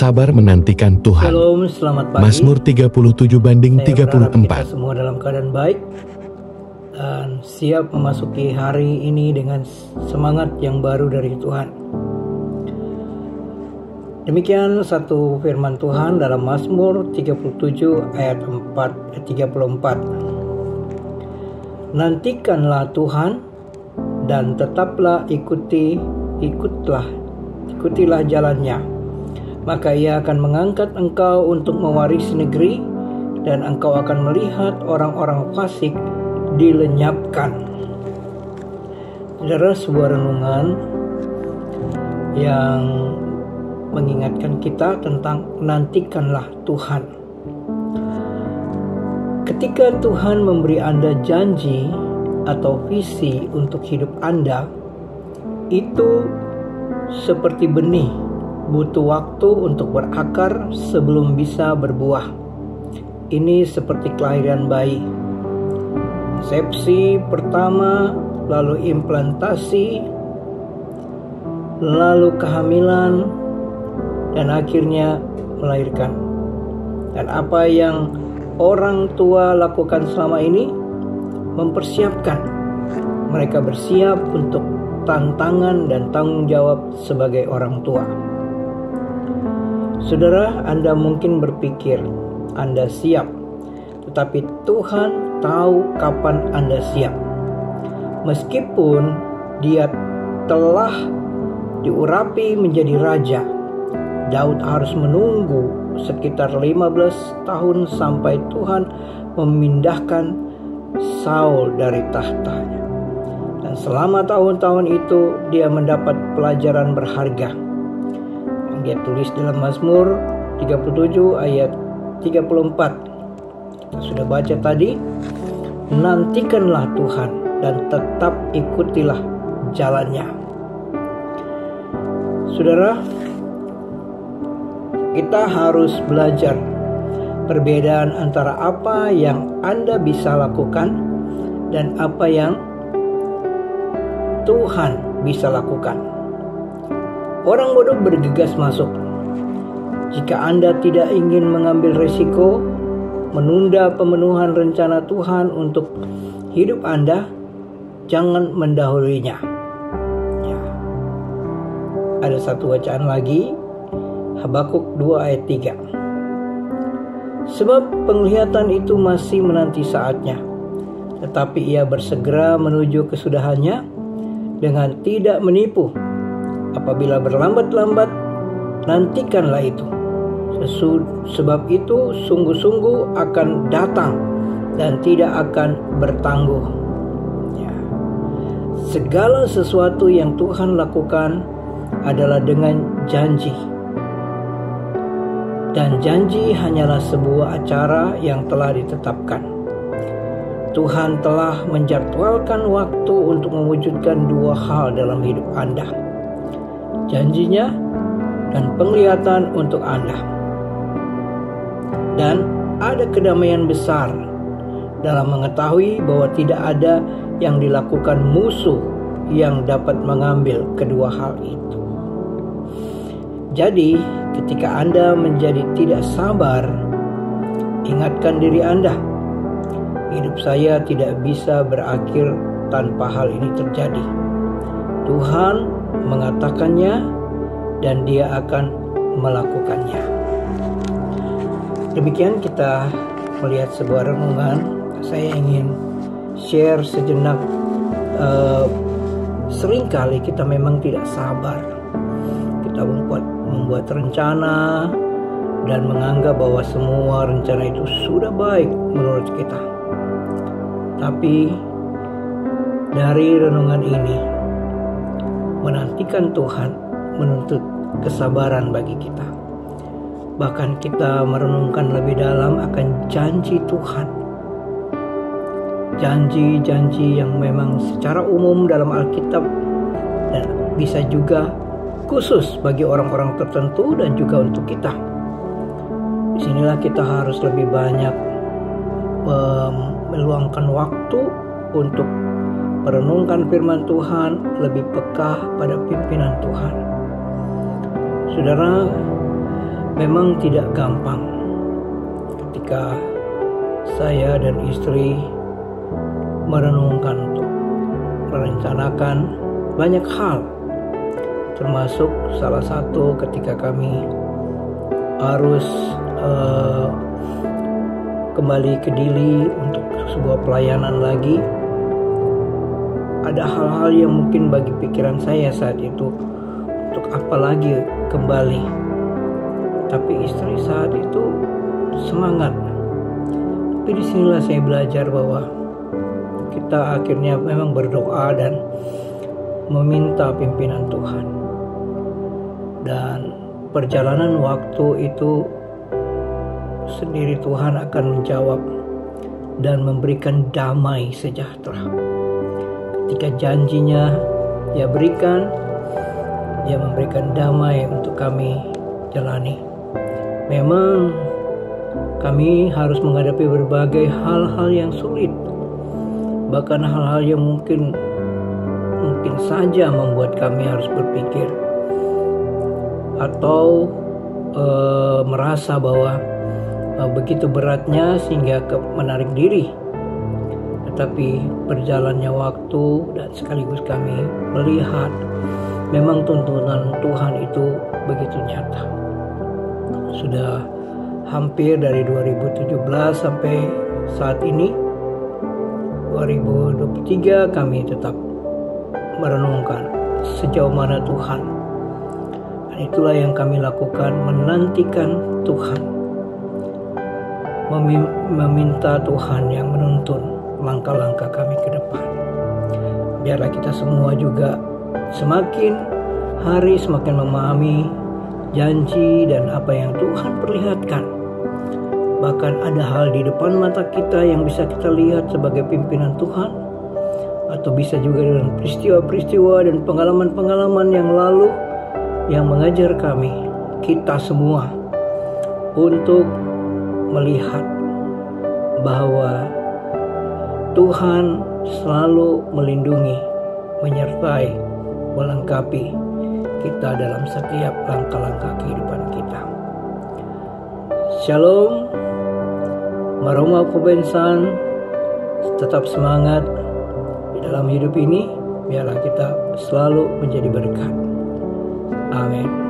sabar menantikan Tuhan. Shalom, selamat pagi. Mazmur 37:34. Saya berharap kita semua dalam keadaan baik dan siap memasuki hari ini dengan semangat yang baru dari Tuhan. Demikian satu firman Tuhan dalam Mazmur 37 ayat 34. Nantikanlah Tuhan dan tetaplah ikutilah jalannya. Maka ia akan mengangkat engkau untuk mewarisi negeri, dan engkau akan melihat orang-orang fasik dilenyapkan. Saudara, sebuah renungan yang mengingatkan kita tentang nantikanlah Tuhan. Ketika Tuhan memberi Anda janji atau visi untuk hidup Anda, itu seperti benih, butuh waktu untuk berakar sebelum bisa berbuah. Ini seperti kelahiran bayi. Konsepsi pertama, lalu implantasi, lalu kehamilan, dan akhirnya melahirkan. Dan apa yang orang tua lakukan selama ini? Mempersiapkan. Mereka bersiap untuk tantangan dan tanggung jawab sebagai orang tua. Saudara, Anda mungkin berpikir Anda siap, tetapi Tuhan tahu kapan Anda siap. Meskipun Dia telah diurapi menjadi raja, Daud harus menunggu sekitar 15 tahun sampai Tuhan memindahkan Saul dari tahtanya. Dan selama tahun-tahun itu dia mendapat pelajaran berharga yang dia tulis dalam Mazmur 37 ayat 34. Kita sudah baca tadi, nantikanlah Tuhan dan tetap ikutilah jalannya. Saudara, kita harus belajar perbedaan antara apa yang Anda bisa lakukan dan apa yang Tuhan bisa lakukan. Orang bodoh bergegas masuk. Jika Anda tidak ingin mengambil risiko, menunda pemenuhan rencana Tuhan untuk hidup Anda, jangan mendahulunya. Ya. Ada satu bacaan lagi, Habakuk 2 ayat 3. Sebab penglihatan itu masih menanti saatnya, tetapi ia bersegera menuju kesudahannya dengan tidak menipu. Apabila berlambat-lambat, nantikanlah itu. Sebab itu sungguh-sungguh akan datang dan tidak akan bertangguh. Ya. Segala sesuatu yang Tuhan lakukan adalah dengan janji. Dan janji hanyalah sebuah acara yang telah ditetapkan. Tuhan telah menjadwalkan waktu untuk mewujudkan dua hal dalam hidup Anda. Janjinya dan penglihatan untuk Anda. Dan ada kedamaian besar dalam mengetahui bahwa tidak ada yang dilakukan musuh yang dapat mengambil kedua hal itu. Jadi, ketika Anda menjadi tidak sabar, ingatkan diri Anda, hidup saya tidak bisa berakhir tanpa hal ini terjadi. Tuhan mengatakannya dan Dia akan melakukannya. Demikian kita melihat sebuah renungan. Saya ingin share sejenak. Seringkali kita memang tidak sabar. Kita membuat rencana dan menganggap bahwa semua rencana itu sudah baik menurut kita. Tapi dari renungan ini, menantikan Tuhan menuntut kesabaran bagi kita. Bahkan kita merenungkan lebih dalam akan janji Tuhan. Janji-janji yang memang secara umum dalam Alkitab dan bisa juga khusus bagi orang-orang tertentu dan juga untuk kita. Disinilah kita harus lebih banyak meluangkan waktu untuk merenungkan firman Tuhan, lebih peka pada pimpinan Tuhan. Saudara, Memang tidak gampang ketika saya dan istri merenungkan untuk merencanakan banyak hal, termasuk salah satu ketika kami harus kembali ke Dili untuk sebuah pelayanan lagi. Ada hal-hal yang mungkin bagi pikiran saya saat itu, untuk apa lagi kembali. Tapi istri saat itu semangat. Tapi disinilah saya belajar bahwa kita akhirnya memang berdoa dan meminta pimpinan Tuhan. Dan perjalanan waktu itu sendiri Tuhan akan menjawab dan memberikan damai sejahtera. Ketika janjinya Dia berikan, Dia memberikan damai untuk kami jalani. Memang kami harus menghadapi berbagai hal-hal yang sulit, bahkan hal-hal yang mungkin saja membuat kami harus berpikir atau merasa bahwa begitu beratnya sehingga menarik diri. Tetapi berjalannya waktu dan sekaligus kami melihat memang tuntunan Tuhan itu begitu nyata. Sudah hampir dari 2017 sampai saat ini 2023 kami tetap merenungkan sejauh mana Tuhan. Dan itulah yang kami lakukan, menantikan Tuhan, meminta Tuhan yang menuntun langkah-langkah kami ke depan. Biarlah kita semua juga semakin hari semakin memahami janji dan apa yang Tuhan perlihatkan. Bahkan ada hal di depan mata kita yang bisa kita lihat sebagai pimpinan Tuhan, atau bisa juga dengan peristiwa-peristiwa dan pengalaman-pengalaman yang lalu yang mengajar kita semua untuk melihat bahwa Tuhan selalu melindungi, menyertai, melengkapi kita dalam setiap langkah-langkah kehidupan kita. Shalom, Maroma Kubensan, tetap semangat di dalam hidup ini. Biarlah kita selalu menjadi berkat. Amin.